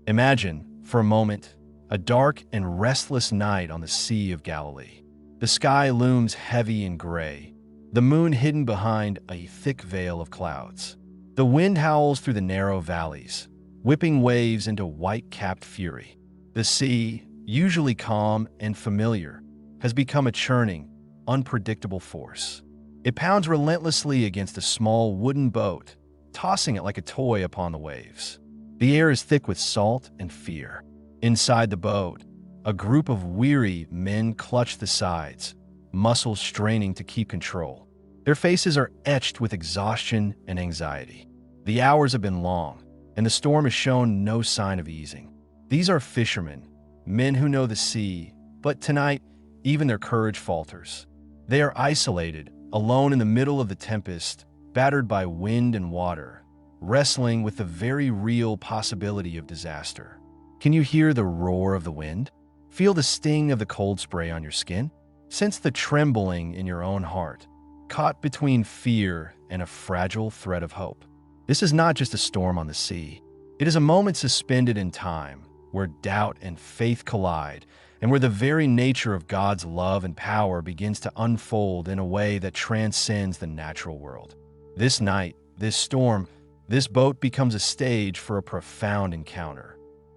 Imagine, for a moment, a dark and restless night on the Sea of Galilee. The sky looms heavy and gray, the moon hidden behind a thick veil of clouds. The wind howls through the narrow valleys, whipping waves into white-capped fury. The sea, usually calm and familiar, has become a churning, unpredictable force. It pounds relentlessly against a small wooden boat, tossing it like a toy upon the waves. The air is thick with salt and fear. Inside the boat, a group of weary men clutch the sides, muscles straining to keep control. Their faces are etched with exhaustion and anxiety. The hours have been long, and the storm has shown no sign of easing. These are fishermen, men who know the sea, but tonight, even their courage falters. They are isolated, alone in the middle of the tempest, battered by wind and water, wrestling with the very real possibility of disaster. Can you hear the roar of the wind? Feel the sting of the cold spray on your skin? Sense the trembling in your own heart, caught between fear and a fragile thread of hope. This is not just a storm on the sea. It is a moment suspended in time, where doubt and faith collide, and where the very nature of God's love and power begins to unfold in a way that transcends the natural world. This night, this storm, this boat becomes a stage for a profound encounter,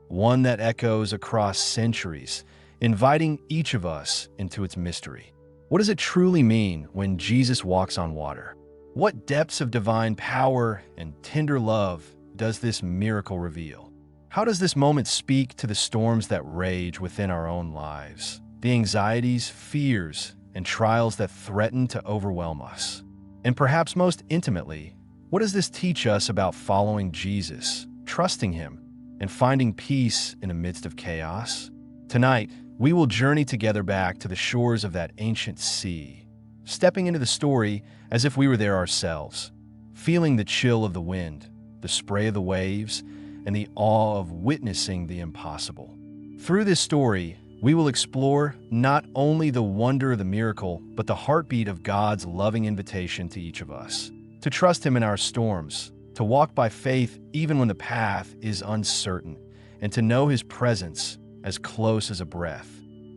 one that echoes across centuries, inviting each of us into its mystery. What does it truly mean when Jesus walks on water? What depths of divine power and tender love does this miracle reveal? How does this moment speak to the storms that rage within our own lives, the anxieties, fears, and trials that threaten to overwhelm us? And perhaps most intimately, what does this teach us about following Jesus, trusting Him, and finding peace in the midst of chaos? Tonight, we will journey together back to the shores of that ancient sea, stepping into the story as if we were there ourselves, feeling the chill of the wind, the spray of the waves, and the awe of witnessing the impossible. Through this story, we will explore not only the wonder of the miracle, but the heartbeat of God's loving invitation to each of us, to trust Him in our storms, to walk by faith even when the path is uncertain, and to know His presence as close as a breath,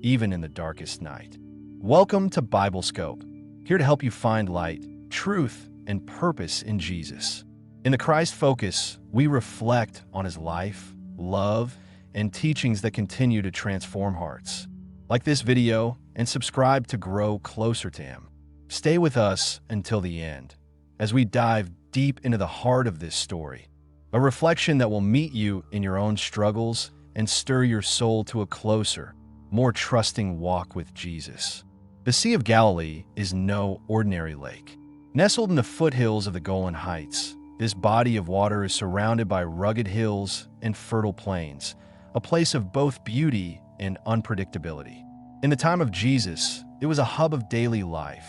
even in the darkest night. Welcome to Biblescope, here to help you find light, truth, and purpose in Jesus. In the Christ Focus, we reflect on His life, love, and teachings that continue to transform hearts. Like this video and subscribe to grow closer to Him. Stay with us until the end, as we dive deep into the heart of this story, a reflection that will meet you in your own struggles and stir your soul to a closer, more trusting walk with Jesus. The Sea of Galilee is no ordinary lake. Nestled in the foothills of the Golan Heights, this body of water is surrounded by rugged hills and fertile plains, a place of both beauty and unpredictability. In the time of Jesus, it was a hub of daily life,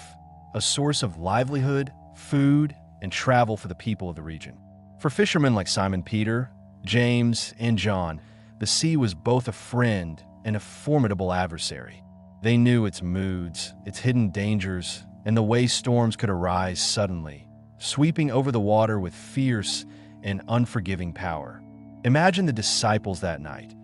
a source of livelihood, food, and travel for the people of the region. For fishermen like Simon Peter, James, and John, the sea was both a friend and a formidable adversary. They knew its moods, its hidden dangers, and the way storms could arise suddenly, sweeping over the water with fierce and unforgiving power. Imagine the disciples that night.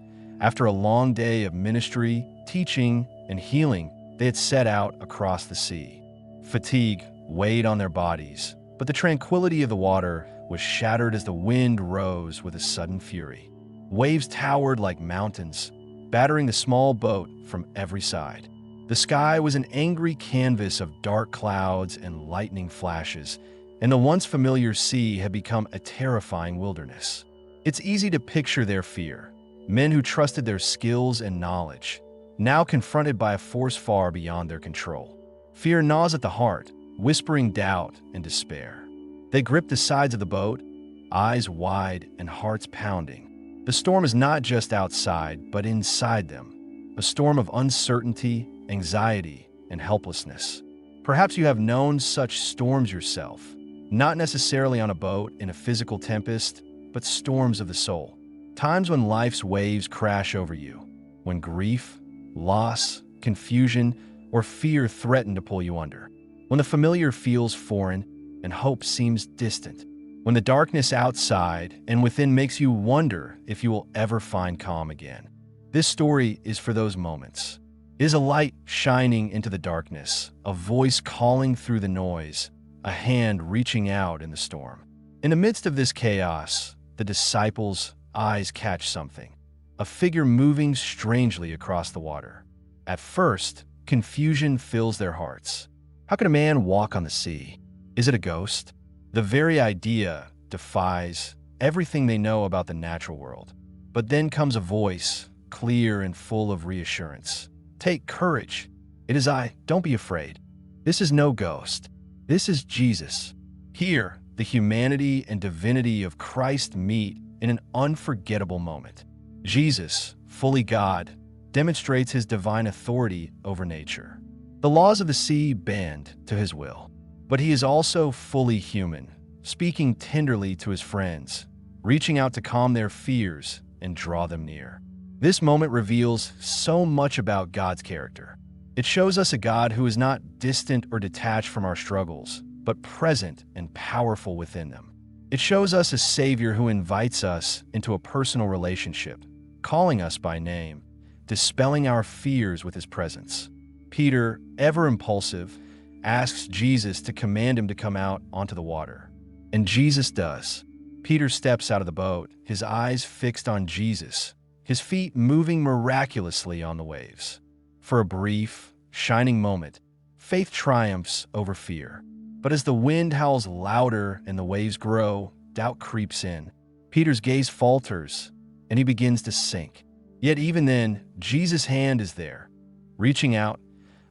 After a long day of ministry, teaching, and healing, they had set out across the sea. Fatigue weighed on their bodies, but the tranquility of the water was shattered as the wind rose with a sudden fury. Waves towered like mountains, battering the small boat from every side. The sky was an angry canvas of dark clouds and lightning flashes, and the once familiar sea had become a terrifying wilderness. It's easy to picture their fear. Men who trusted their skills and knowledge, now confronted by a force far beyond their control. Fear gnaws at the heart, whispering doubt and despair. They gripped the sides of the boat, eyes wide and hearts pounding. The storm is not just outside, but inside them, a storm of uncertainty, anxiety, and helplessness. Perhaps you have known such storms yourself, not necessarily on a boat in a physical tempest, but storms of the soul. Times when life's waves crash over you, when grief, loss, confusion, or fear threaten to pull you under. When the familiar feels foreign and hope seems distant. when the darkness outside and within makes you wonder if you will ever find calm again. This story is for those moments. It is a light shining into the darkness, a voice calling through the noise, a hand reaching out in the storm. In the midst of this chaos, the disciples' eyes catch something, a figure moving strangely across the water. At first, confusion fills their hearts. How can a man walk on the sea? Is it a ghost? The very idea defies everything they know about the natural world. But then comes a voice, clear and full of reassurance. Take courage. It is I. Don't be afraid. This is no ghost. This is Jesus. Here, the humanity and divinity of Christ meet in an unforgettable moment. Jesus, fully God, demonstrates his divine authority over nature. The laws of the sea bend to his will, but he is also fully human, speaking tenderly to his friends, reaching out to calm their fears and draw them near. This moment reveals so much about God's character. It shows us a God who is not distant or detached from our struggles, but present and powerful within them. It shows us a Savior who invites us into a personal relationship, calling us by name, dispelling our fears with his presence. Peter, ever impulsive, asks Jesus to command him to come out onto the water. And Jesus does. Peter steps out of the boat, his eyes fixed on Jesus, his feet moving miraculously on the waves. For a brief, shining moment, faith triumphs over fear. But as the wind howls louder and the waves grow, doubt creeps in. Peter's gaze falters, and he begins to sink. Yet even then, Jesus' hand is there, reaching out,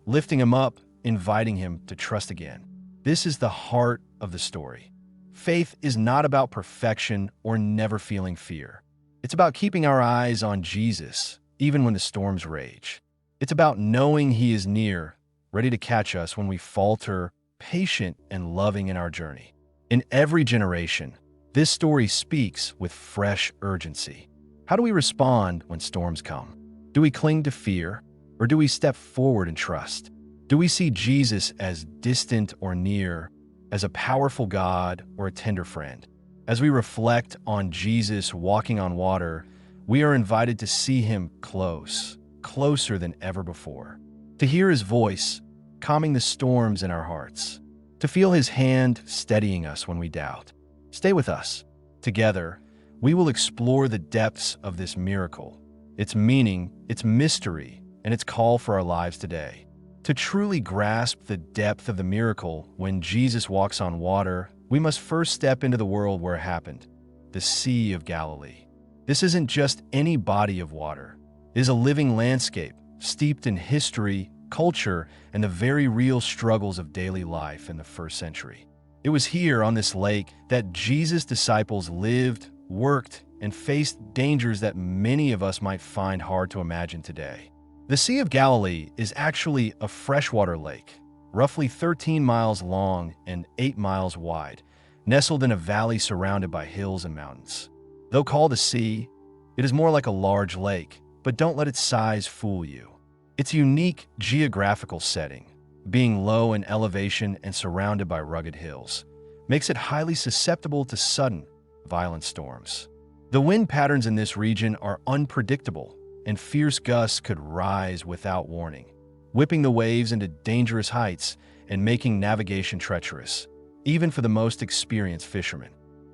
lifting him up, inviting him to trust again. This is the heart of the story. Faith is not about perfection or never feeling fear. It's about keeping our eyes on Jesus, even when the storms rage. It's about knowing he is near, ready to catch us when we falter, patient and loving in our journey. In every generation, this story speaks with fresh urgency. How do we respond when storms come? Do we cling to fear, or do we step forward and trust? Do we see Jesus as distant or near, as a powerful God or a tender friend? As we reflect on Jesus walking on water, we are invited to see him close, closer than ever before. To hear his voice, calming the storms in our hearts. To feel his hand steadying us when we doubt. Stay with us. Together, we will explore the depths of this miracle, its meaning, its mystery, and its call for our lives today. To truly grasp the depth of the miracle when Jesus walks on water, we must first step into the world where it happened, the Sea of Galilee. This isn't just any body of water. It is a living landscape, steeped in history, culture, and the very real struggles of daily life in the first century. It was here on this lake that Jesus' disciples lived, worked, and faced dangers that many of us might find hard to imagine today. The Sea of Galilee is actually a freshwater lake, roughly 13 miles long and 8 miles wide, nestled in a valley surrounded by hills and mountains. Though called a sea, it is more like a large lake, but don't let its size fool you. Its unique geographical setting, being low in elevation and surrounded by rugged hills, makes it highly susceptible to sudden, violent storms. The wind patterns in this region are unpredictable, and fierce gusts could rise without warning, whipping the waves into dangerous heights and making navigation treacherous, even for the most experienced fishermen.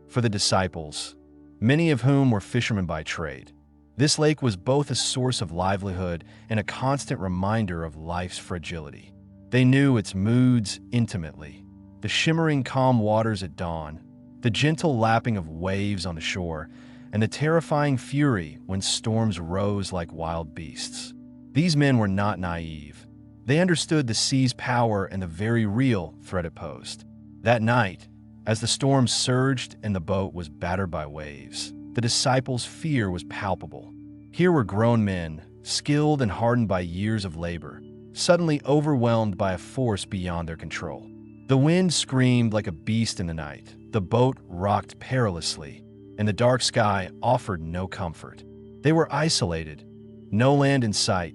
For the disciples, many of whom were fishermen by trade, this lake was both a source of livelihood and a constant reminder of life's fragility. They knew its moods intimately, the shimmering calm waters at dawn, the gentle lapping of waves on the shore, and the terrifying fury when storms rose like wild beasts. These men were not naive. They understood the sea's power and the very real threat it posed. That night, as the storm surged and the boat was battered by waves, the disciples' fear was palpable. Here were grown men, skilled and hardened by years of labor, suddenly overwhelmed by a force beyond their control. The wind screamed like a beast in the night, the boat rocked perilously, and the dark sky offered no comfort. They were isolated, no land in sight,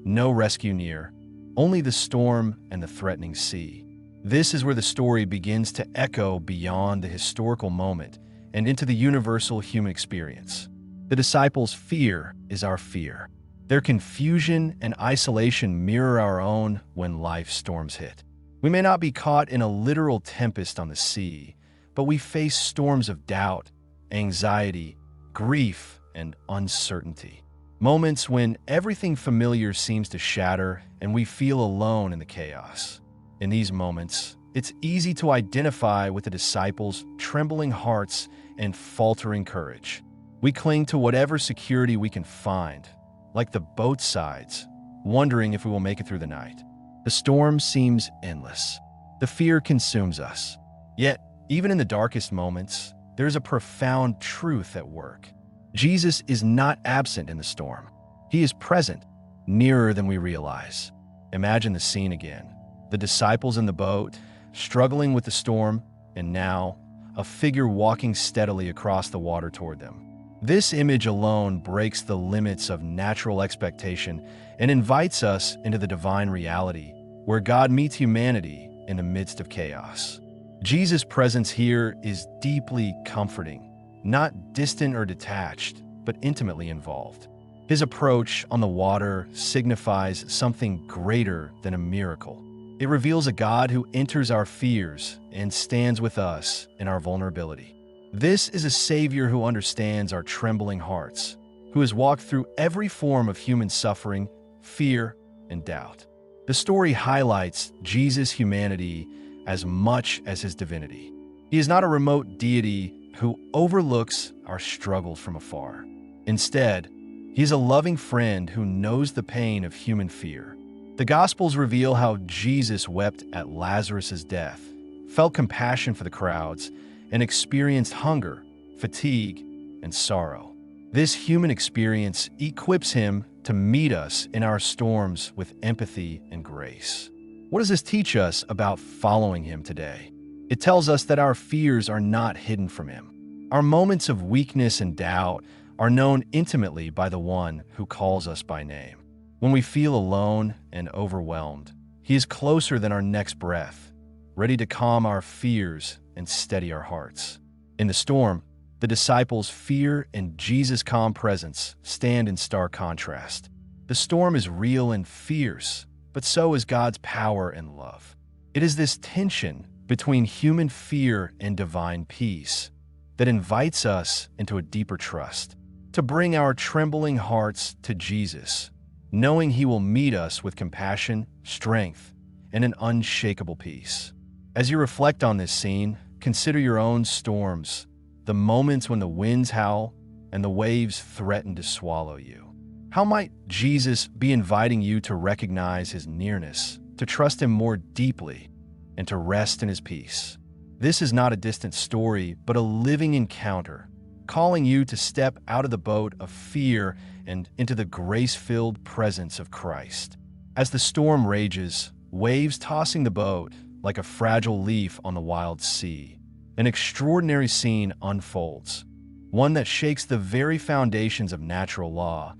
no rescue near, only the storm and the threatening sea. This is where the story begins to echo beyond the historical moment and into the universal human experience. The disciples' fear is our fear. Their confusion and isolation mirror our own when life storms hit. We may not be caught in a literal tempest on the sea, but we face storms of doubt, anxiety, grief, and uncertainty. Moments when everything familiar seems to shatter and we feel alone in the chaos. In these moments, it's easy to identify with the disciples' trembling hearts and faltering courage. We cling to whatever security we can find, like the boat sides, wondering if we will make it through the night. The storm seems endless. The fear consumes us. Yet, even in the darkest moments, there's a profound truth at work. Jesus is not absent in the storm. He is present, nearer than we realize. Imagine the scene again. The disciples in the boat, struggling with the storm, and now, a figure walking steadily across the water toward them. This image alone breaks the limits of natural expectation and invites us into the divine reality, where God meets humanity in the midst of chaos. Jesus' presence here is deeply comforting, not distant or detached, but intimately involved. His approach on the water signifies something greater than a miracle. It reveals a God who enters our fears and stands with us in our vulnerability. This is a Savior who understands our trembling hearts, who has walked through every form of human suffering, fear, and doubt. The story highlights Jesus' humanity as much as his divinity. He is not a remote deity who overlooks our struggles from afar. Instead, he is a loving friend who knows the pain of human fear. The Gospels reveal how Jesus wept at Lazarus' death, felt compassion for the crowds, and experienced hunger, fatigue, and sorrow. This human experience equips him to meet us in our storms with empathy and grace. What does this teach us about following him today? It tells us that our fears are not hidden from him. Our moments of weakness and doubt are known intimately by the one who calls us by name. When we feel alone and overwhelmed, he is closer than our next breath, ready to calm our fears and steady our hearts. In the storm, the disciples' fear and Jesus' calm presence stand in stark contrast. The storm is real and fierce, but so is God's power and love. It is this tension between human fear and divine peace that invites us into a deeper trust, to bring our trembling hearts to Jesus, knowing he will meet us with compassion, strength, and an unshakable peace. As you reflect on this scene, consider your own storms, the moments when the winds howl and the waves threaten to swallow you. How might Jesus be inviting you to recognize his nearness, to trust him more deeply, and to rest in his peace? This is not a distant story, but a living encounter, calling you to step out of the boat of fear and into the grace-filled presence of Christ. As the storm rages, waves tossing the boat like a fragile leaf on the wild sea, an extraordinary scene unfolds, one that shakes the very foundations of natural law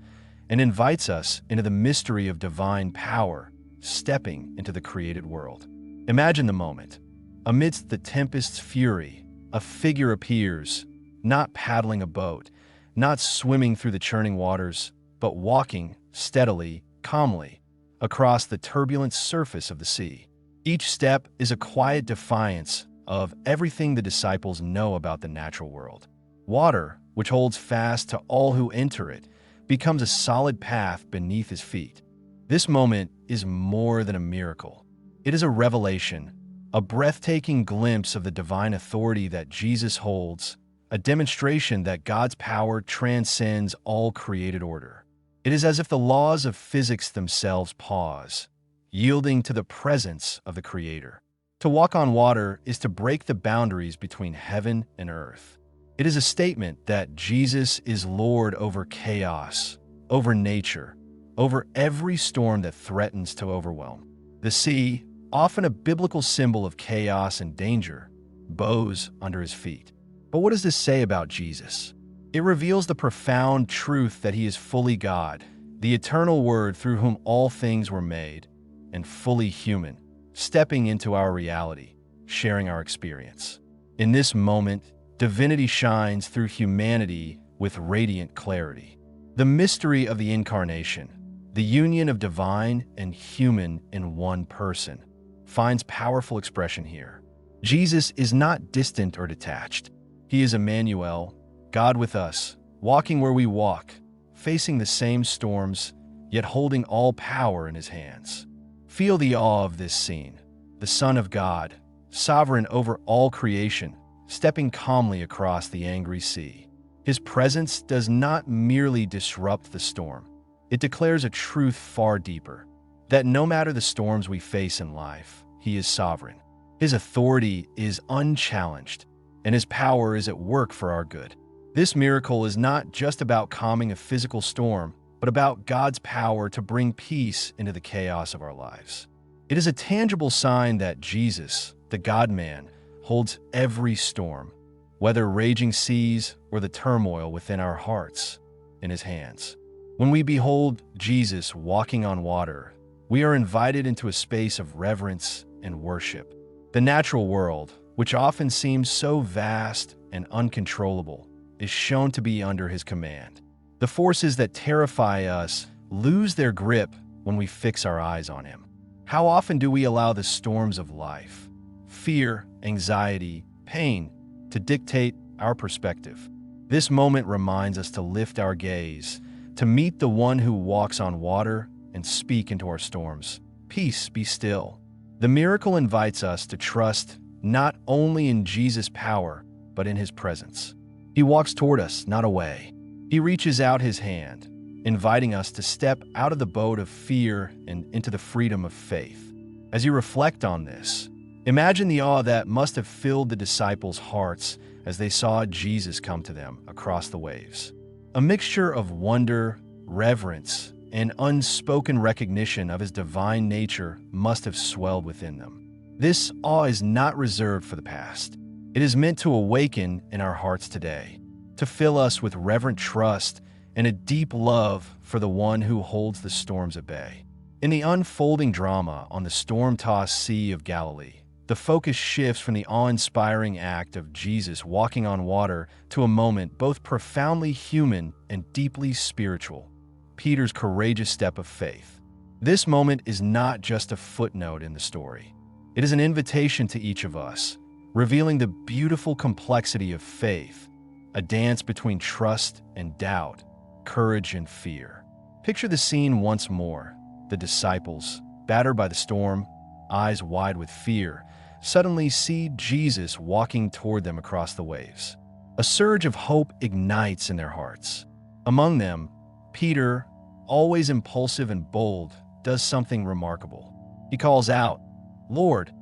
and invites us into the mystery of divine power, stepping into the created world. Imagine the moment. Amidst the tempest's fury, a figure appears, not paddling a boat, not swimming through the churning waters, but walking steadily, calmly, across the turbulent surface of the sea. Each step is a quiet defiance of everything the disciples know about the natural world. Water, which holds fast to all who enter it, becomes a solid path beneath his feet. This moment is more than a miracle. It is a revelation, a breathtaking glimpse of the divine authority that Jesus holds, a demonstration that God's power transcends all created order. It is as if the laws of physics themselves pause, yielding to the presence of the Creator. To walk on water is to break the boundaries between heaven and earth. It is a statement that Jesus is Lord over chaos, over nature, over every storm that threatens to overwhelm. The sea, often a biblical symbol of chaos and danger, bows under his feet. But what does this say about Jesus? It reveals the profound truth that he is fully God, the eternal Word through whom all things were made, and fully human, stepping into our reality, sharing our experience. In this moment, divinity shines through humanity with radiant clarity. The mystery of the Incarnation, the union of divine and human in one person, finds powerful expression here. Jesus is not distant or detached. He is Emmanuel, God with us, walking where we walk, facing the same storms, yet holding all power in his hands. Feel the awe of this scene. The Son of God, sovereign over all creation, stepping calmly across the angry sea. His presence does not merely disrupt the storm. It declares a truth far deeper, that no matter the storms we face in life, he is sovereign. His authority is unchallenged, and his power is at work for our good. This miracle is not just about calming a physical storm, but about God's power to bring peace into the chaos of our lives. It is a tangible sign that Jesus, the God-man, holds every storm, whether raging seas or the turmoil within our hearts, in his hands. When we behold Jesus walking on water, we are invited into a space of reverence and worship. The natural world, which often seems so vast and uncontrollable, is shown to be under his command. The forces that terrify us lose their grip when we fix our eyes on him. How often do we allow the storms of life, fear, anxiety, pain, to dictate our perspective? This moment reminds us to lift our gaze, to meet the one who walks on water and speak into our storms. Peace, be still. The miracle invites us to trust not only in Jesus' power, but in his presence. He walks toward us, not away. He reaches out his hand, inviting us to step out of the boat of fear and into the freedom of faith. As you reflect on this, imagine the awe that must have filled the disciples' hearts as they saw Jesus come to them across the waves. A mixture of wonder, reverence, and unspoken recognition of his divine nature must have swelled within them. This awe is not reserved for the past. It is meant to awaken in our hearts today, to fill us with reverent trust and a deep love for the one who holds the storms at bay. In the unfolding drama on the storm-tossed Sea of Galilee, the focus shifts from the awe-inspiring act of Jesus walking on water to a moment both profoundly human and deeply spiritual, Peter's courageous step of faith. This moment is not just a footnote in the story. It is an invitation to each of us, revealing the beautiful complexity of faith, a dance between trust and doubt, courage and fear. Picture the scene once more. The disciples, battered by the storm, eyes wide with fear, suddenly see Jesus walking toward them across the waves. A surge of hope ignites in their hearts. Among them, Peter, always impulsive and bold, does something remarkable. He calls out, "Lord,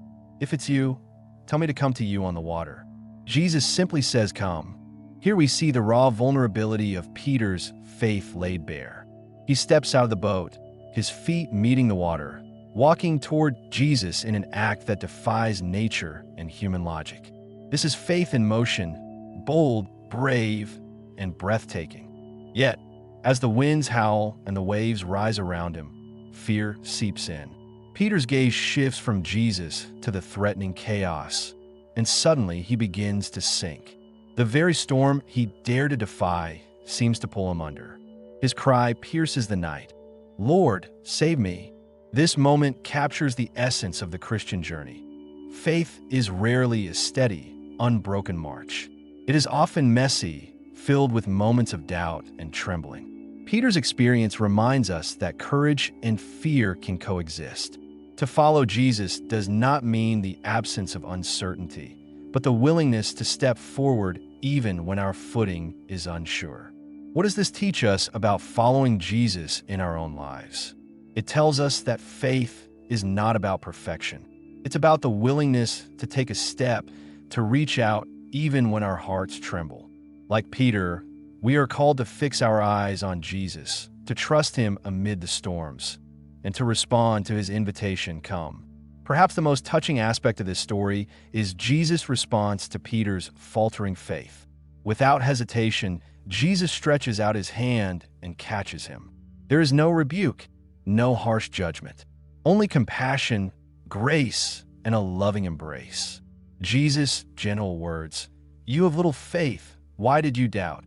if it's you, tell me to come to you on the water." Jesus simply says, "Come." Here we see the raw vulnerability of Peter's faith laid bare. He steps out of the boat, his feet meeting the water, walking toward Jesus in an act that defies nature and human logic. This is faith in motion, bold, brave, and breathtaking. Yet, as the winds howl and the waves rise around him, fear seeps in. Peter's gaze shifts from Jesus to the threatening chaos, and suddenly he begins to sink. The very storm he dared to defy seems to pull him under. His cry pierces the night, "Lord, save me." This moment captures the essence of the Christian journey. Faith is rarely a steady, unbroken march. It is often messy, filled with moments of doubt and trembling. Peter's experience reminds us that courage and fear can coexist. To follow Jesus does not mean the absence of uncertainty, but the willingness to step forward even when our footing is unsure. What does this teach us about following Jesus in our own lives? It tells us that faith is not about perfection. It's about the willingness to take a step, to reach out even when our hearts tremble. Like Peter, we are called to fix our eyes on Jesus, to trust him amid the storms, and to respond to his invitation, "Come." Perhaps the most touching aspect of this story is Jesus' response to Peter's faltering faith. Without hesitation, Jesus stretches out his hand and catches him. There is no rebuke, no harsh judgment, only compassion grace, and a loving embrace. Jesus' gentle words, "You have little faith, why did you doubt?"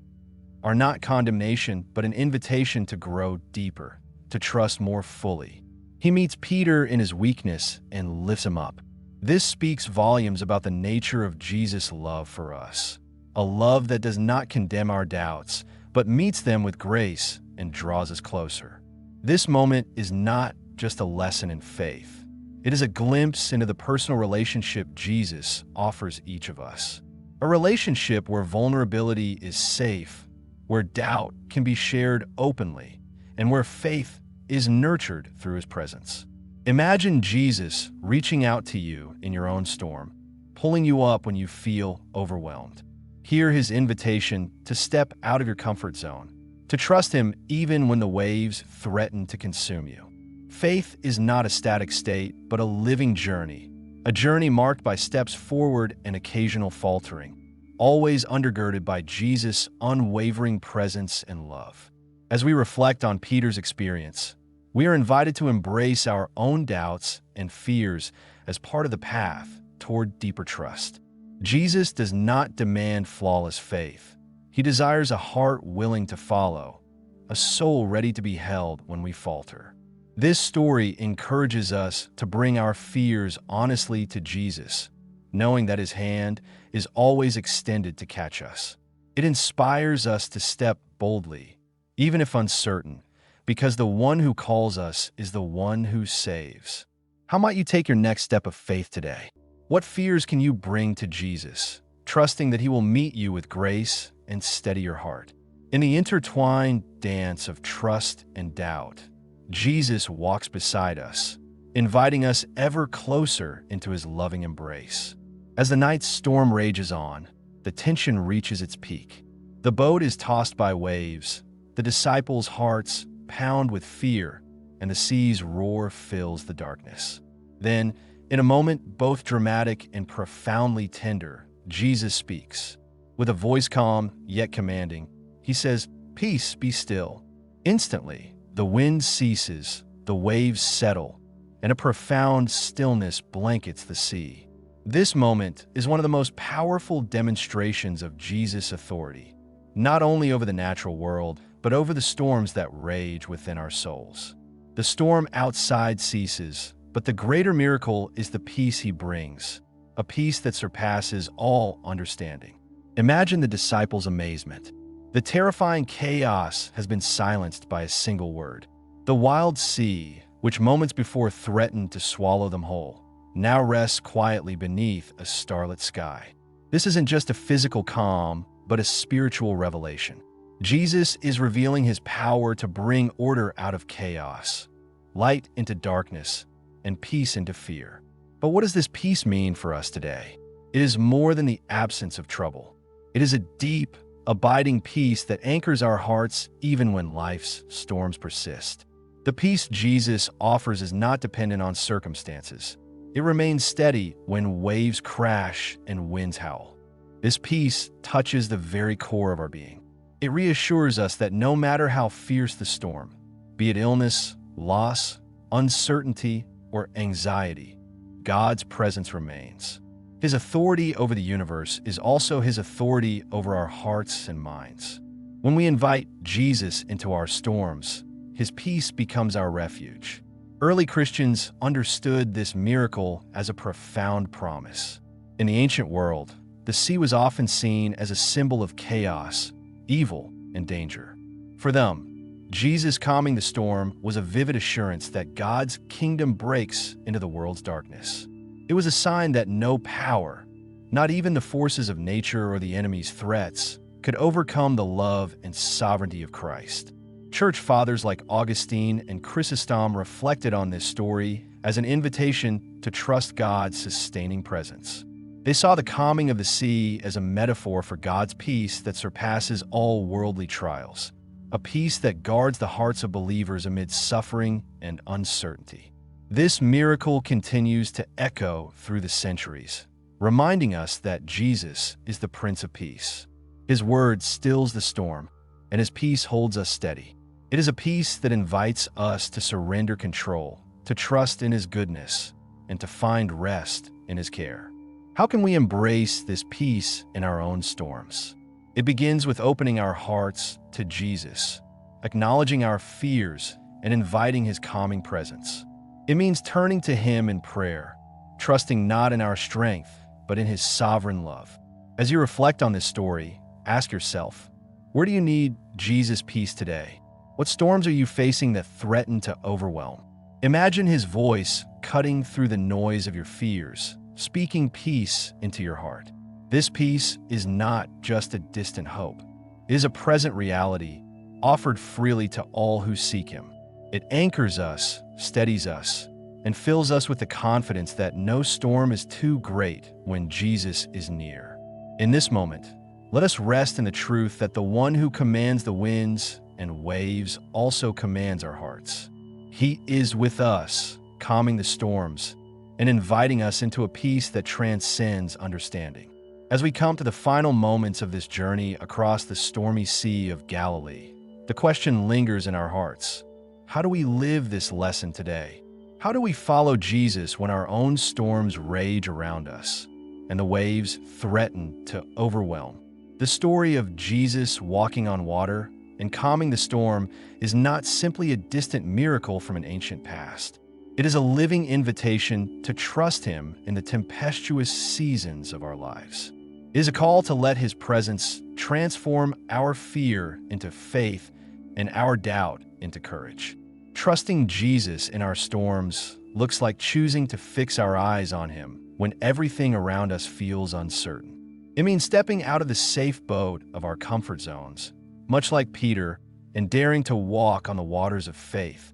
are not condemnation, but an invitation to grow deeper, to trust more fully. He meets Peter in his weakness and lifts him up. This speaks volumes about the nature of Jesus' love for us, a love that does not condemn our doubts, but meets them with grace and draws us closer. This moment is not just a lesson in faith. It is a glimpse into the personal relationship Jesus offers each of us. A relationship where vulnerability is safe, where doubt can be shared openly, and where faith is nurtured through his presence. Imagine Jesus reaching out to you in your own storm, pulling you up when you feel overwhelmed. Hear his invitation to step out of your comfort zone, to trust him even when the waves threaten to consume you. Faith is not a static state, but a living journey, a journey marked by steps forward and occasional faltering, always undergirded by Jesus' unwavering presence and love. As we reflect on Peter's experience, we are invited to embrace our own doubts and fears as part of the path toward deeper trust. Jesus does not demand flawless faith. He desires a heart willing to follow, a soul ready to be held when we falter. This story encourages us to bring our fears honestly to Jesus, knowing that his hand is always extended to catch us. It inspires us to step boldly, even if uncertain, because the one who calls us is the one who saves. How might you take your next step of faith today? What fears can you bring to Jesus, trusting that he will meet you with grace and steady your heart? In the intertwined dance of trust and doubt, Jesus walks beside us, inviting us ever closer into his loving embrace. As the night's storm rages on, the tension reaches its peak. The boat is tossed by waves, the disciples' hearts pound with fear, and the sea's roar fills the darkness. Then, in a moment both dramatic and profoundly tender, Jesus speaks. With a voice calm yet commanding, he says, "Peace, be still." Instantly, the wind ceases, the waves settle, and a profound stillness blankets the sea. This moment is one of the most powerful demonstrations of Jesus' authority, not only over the natural world, but over the storms that rage within our souls. The storm outside ceases, but the greater miracle is the peace he brings, a peace that surpasses all understanding. Imagine the disciples' amazement. The terrifying chaos has been silenced by a single word. The wild sea, which moments before threatened to swallow them whole, now rests quietly beneath a starlit sky. This isn't just a physical calm, but a spiritual revelation. Jesus is revealing his power to bring order out of chaos, light into darkness, and peace into fear. But what does this peace mean for us today? It is more than the absence of trouble. It is a deep, abiding peace that anchors our hearts even when life's storms persist. The peace Jesus offers is not dependent on circumstances. It remains steady when waves crash and winds howl. This peace touches the very core of our being. It reassures us that no matter how fierce the storm, be it illness, loss, uncertainty, or anxiety, God's presence remains. His authority over the universe is also his authority over our hearts and minds. When we invite Jesus into our storms, his peace becomes our refuge. Early Christians understood this miracle as a profound promise. In the ancient world, the sea was often seen as a symbol of chaos, evil, and danger. For them, Jesus calming the storm was a vivid assurance that God's kingdom breaks into the world's darkness. It was a sign that no power, not even the forces of nature or the enemy's threats, could overcome the love and sovereignty of Christ. Church fathers like Augustine and Chrysostom reflected on this story as an invitation to trust God's sustaining presence. They saw the calming of the sea as a metaphor for God's peace that surpasses all worldly trials, a peace that guards the hearts of believers amid suffering and uncertainty. This miracle continues to echo through the centuries, reminding us that Jesus is the Prince of Peace. His word stills the storm, and his peace holds us steady. It is a peace that invites us to surrender control, to trust in his goodness, and to find rest in his care. How can we embrace this peace in our own storms? It begins with opening our hearts to Jesus, acknowledging our fears and inviting his calming presence. It means turning to him in prayer, trusting not in our strength, but in his sovereign love. As you reflect on this story, ask yourself, where do you need Jesus' peace today? What storms are you facing that threaten to overwhelm? Imagine his voice cutting through the noise of your fears, speaking peace into your heart. This peace is not just a distant hope. It is a present reality offered freely to all who seek him. It anchors us, steadies us, and fills us with the confidence that no storm is too great when Jesus is near. In this moment, let us rest in the truth that the one who commands the winds and waves also commands our hearts. He is with us, calming the storms and inviting us into a peace that transcends understanding. As we come to the final moments of this journey across the stormy Sea of Galilee, the question lingers in our hearts. How do we live this lesson today? How do we follow Jesus when our own storms rage around us and the waves threaten to overwhelm? The story of Jesus walking on water and calming the storm is not simply a distant miracle from an ancient past. It is a living invitation to trust him in the tempestuous seasons of our lives. It is a call to let his presence transform our fear into faith and our doubt into courage. Trusting Jesus in our storms looks like choosing to fix our eyes on him when everything around us feels uncertain. It means stepping out of the safe boat of our comfort zones, much like Peter, and daring to walk on the waters of faith,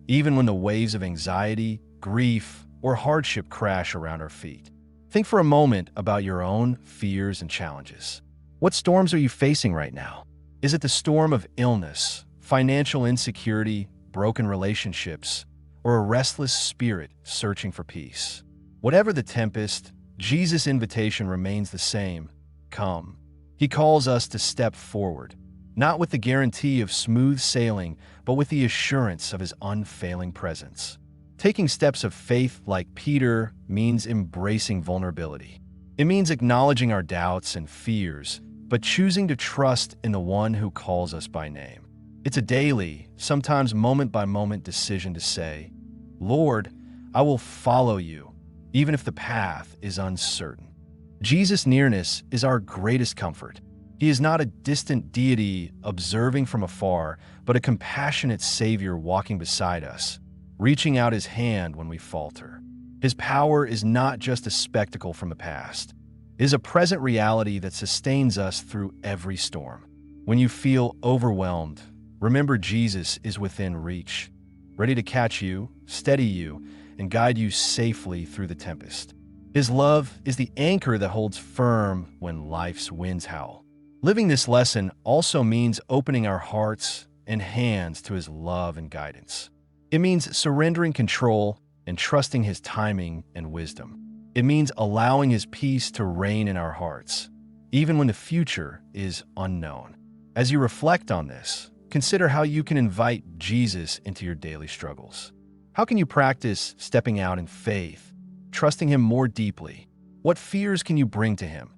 even when the waves of anxiety, grief, or hardship crash around our feet. Think for a moment about your own fears and challenges. What storms are you facing right now? Is it the storm of illness, financial insecurity, broken relationships, or a restless spirit searching for peace? Whatever the tempest, Jesus' invitation remains the same: come. He calls us to step forward, not with the guarantee of smooth sailing, but with the assurance of his unfailing presence. Taking steps of faith like Peter means embracing vulnerability. It means acknowledging our doubts and fears, but choosing to trust in the one who calls us by name. It's a daily, sometimes moment-by-moment decision to say, Lord, I will follow you, even if the path is uncertain. Jesus' nearness is our greatest comfort. He is not a distant deity observing from afar, but a compassionate Savior walking beside us, reaching out his hand when we falter. His power is not just a spectacle from the past. It is a present reality that sustains us through every storm. When you feel overwhelmed, remember Jesus is within reach, ready to catch you, steady you, and guide you safely through the tempest. His love is the anchor that holds firm when life's winds howl. Living this lesson also means opening our hearts and hands to his love and guidance. It means surrendering control and trusting his timing and wisdom. It means allowing his peace to reign in our hearts, even when the future is unknown. As you reflect on this, consider how you can invite Jesus into your daily struggles. How can you practice stepping out in faith, trusting him more deeply? What fears can you bring to him,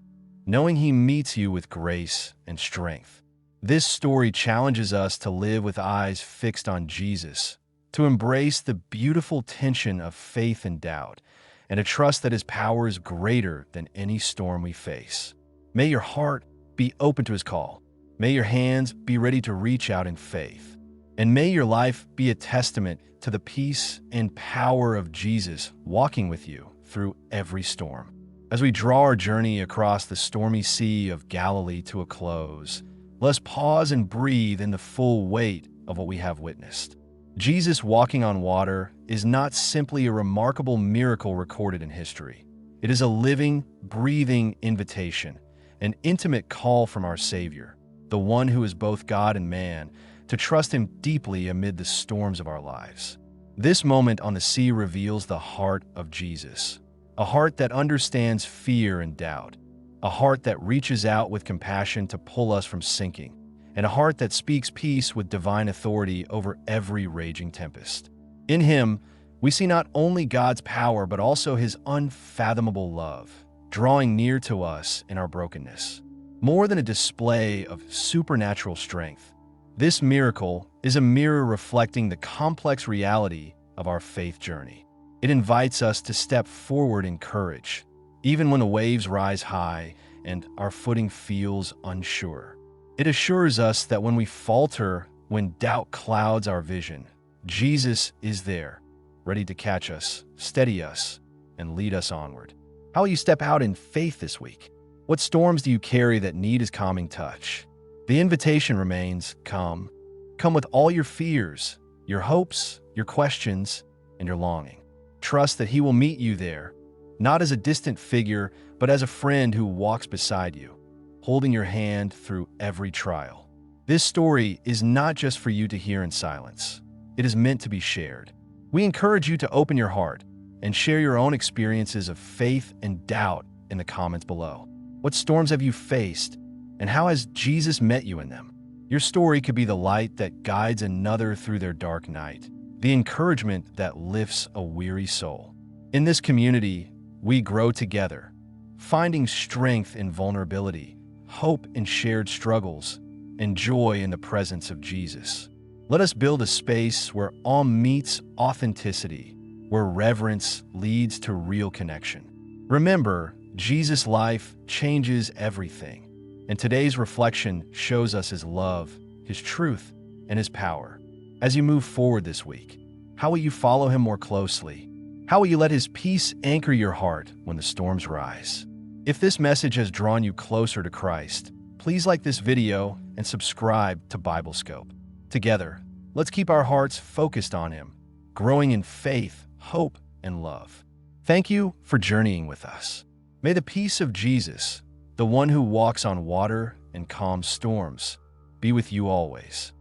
knowing he meets you with grace and strength? This story challenges us to live with eyes fixed on Jesus, to embrace the beautiful tension of faith and doubt, and to trust that his power is greater than any storm we face. May your heart be open to his call. May your hands be ready to reach out in faith. And may your life be a testament to the peace and power of Jesus walking with you through every storm. As we draw our journey across the stormy Sea of Galilee to a close, let us pause and breathe in the full weight of what we have witnessed. Jesus walking on water is not simply a remarkable miracle recorded in history. It is a living, breathing invitation, an intimate call from our Savior, the one who is both God and man, to trust him deeply amid the storms of our lives. This moment on the sea reveals the heart of Jesus, a heart that understands fear and doubt, a heart that reaches out with compassion to pull us from sinking, and a heart that speaks peace with divine authority over every raging tempest. In him, We see not only God's power, but also his unfathomable love, drawing near to us in our brokenness. More than a display of supernatural strength, this miracle is a mirror reflecting the complex reality of our faith journey. It invites us to step forward in courage, even when the waves rise high and our footing feels unsure. It assures us that when we falter, when doubt clouds our vision, Jesus is there, ready to catch us, steady us, and lead us onward. How will you step out in faith this week? What storms do you carry that need his calming touch? The invitation remains, come. Come with all your fears, your hopes, your questions, and your longing. Trust that he will meet you there, not as a distant figure, but as a friend who walks beside you, holding your hand through every trial. This story is not just for you to hear in silence. It is meant to be shared. We encourage you to open your heart and share your own experiences of faith and doubt in the comments below. What storms have you faced, and how has Jesus met you in them? Your story could be the light that guides another through their dark night, the encouragement that lifts a weary soul. In this community, we grow together, finding strength in vulnerability, hope in shared struggles, and joy in the presence of Jesus. Let us build a space where awe meets authenticity, where reverence leads to real connection. Remember, Jesus' life changes everything, and today's reflection shows us his love, his truth, and his power. As you move forward this week, how will you follow him more closely? How will you let his peace anchor your heart when the storms rise? If this message has drawn you closer to Christ, please like this video and subscribe to Biblescope. Together, let's keep our hearts focused on him, growing in faith, hope, and love. Thank you for journeying with us. May the peace of Jesus, the one who walks on water and calms storms, be with you always.